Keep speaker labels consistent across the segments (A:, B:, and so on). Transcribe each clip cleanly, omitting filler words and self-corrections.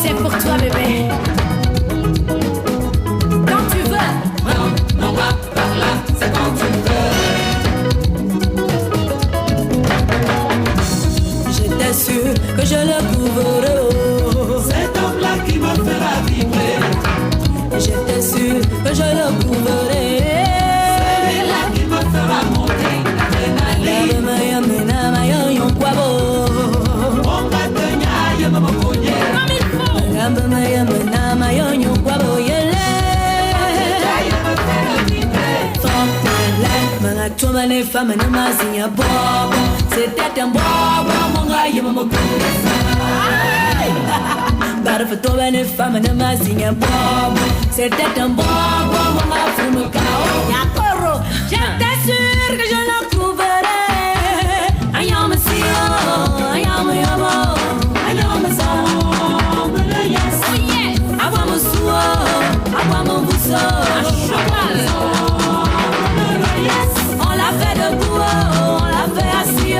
A: C'est pour toi, bébé. Quand tu veux.
B: Non, va par là, c'est quand tu veux.
A: J'étais sûr que je le trouverais.
B: Cet homme-là qui me fera vibrer.
A: J'étais sûr que je le trouverais.
B: Celui-là qui me fera monter l'adrénaline. On va te niailler, maman cogner.
A: Comme il faut.
B: C'était un bobo, mon gars, il m'a
A: Bara for toi les femmes ne m'asigne bobo. C'était un bobo, mon gars, fume cao. Yakoro, j'étais sûr que je le trouverais. I am a CEO, I am a yamo, I am a song, yes, oh yes. I want a suo, I want a busso, yes. On l'a fait debout, on l'a fait assis,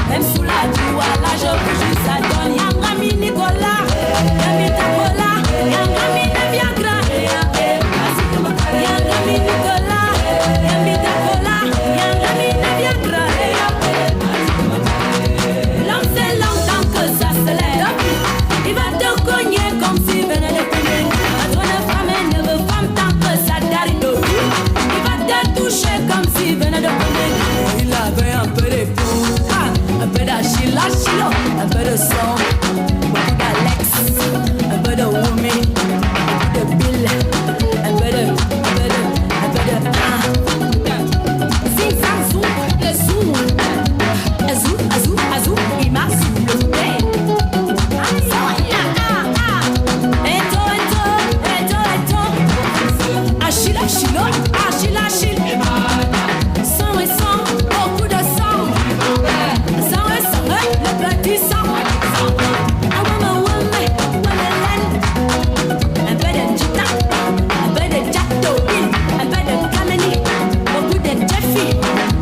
A: même sous la joie, là je bouge, ça donne. Yangami Nicolas, Yangami Tacola, Yangami Viagra, Yangami Nicolas, Yangami Tacola, Yangami Viagra. L'homme c'est longtemps que ça se lève. Il va te cogner comme si venait de couler. Pas trop de femme et ne veut femme tant que ça t'arrive. Il va te toucher comme si venait de couler. Il avait un peu de peau, un peu d'achille, un peu de sang, beaucoup d'Alex, un peu de Wumi, un peu de Bill, un peu de Zing Zang Zoom, le Zoom, Azou, Azou, Azou, il m'a soulevé. Achille, Achille, Achille, Achille. Sang et sang, beaucoup de sang. Sang et sang, le petit sang. Un peu de Jita, un peu de Jato, un peu de Kameni, beaucoup de Jeffy,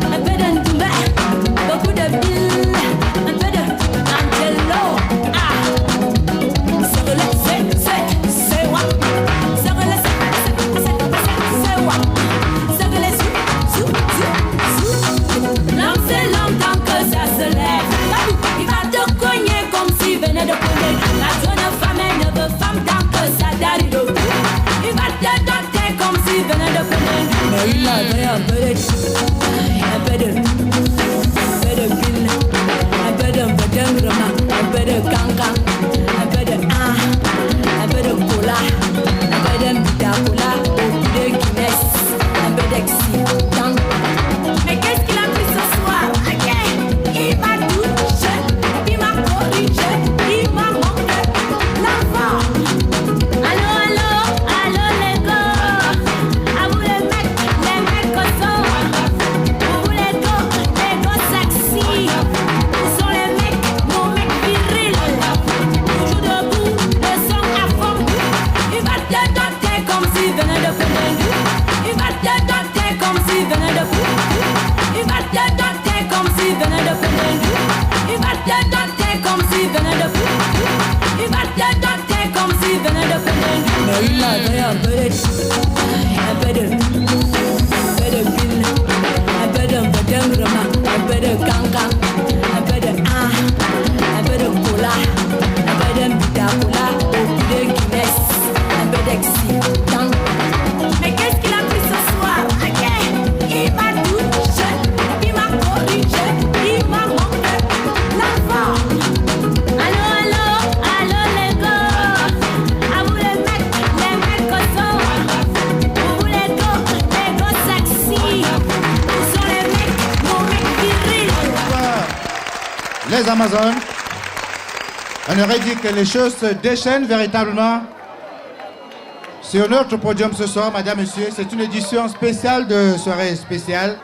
A: un peu de Ndoumbe, beaucoup de Bill, un peu de Angelo. C'est what? C'est what? L'homme c'est l'homme tant que ça se lève. Il va te cogner comme s'il venait de cogner. La jeune femme elle ne veut femme tant que ça t'arrive. Il va te doter comme s'il venait de cogner. Mais il avait un peu de Bill, un peu de Mbedengama, un peu de Kanka, un peu de Cola, un peu de Mbitakola, beaucoup de Guinness, un peu d'excitant. Mais qu'est-ce qu'il a pris ce soir? Ok, il m'a touché, il m'a corrigé, il m'a montré l'enfant. Allô, allô, allô les gars, à vous les mecs cossons. Vous les gars sexy, où sont les mecs, nos mecs virils. Toujours debout, le son à fond. Il va te doter comme s'il venait de finir. Il va te doter comme s'il venait de finir. Il va te doter comme s'il venait de finir. Il va te doter comme s'il venait de finir. Il va te doter comme s'il venait de finir. Mais il avait un peu de Bill, un peu de Mbedengama, un peu de Kanka, un peu de Cola, un peu de Mbitakola, beaucoup de Guinness, un peu d'excitant. Mais qu'est-ce qu'il a pris ce soir? Ok, il m'a touché, il m'a corrigé, il m'a montré l'enfant. Allô, allô, allô les gars, à vous les mecs cossons. Vous les gars sexy, où sont les mecs, nos mecs virils.
C: Les Amazones, on aurait dit que les choses se déchaînent véritablement. Sur notre podium ce soir, madame, monsieur, c'est une édition spéciale de soirée spéciale.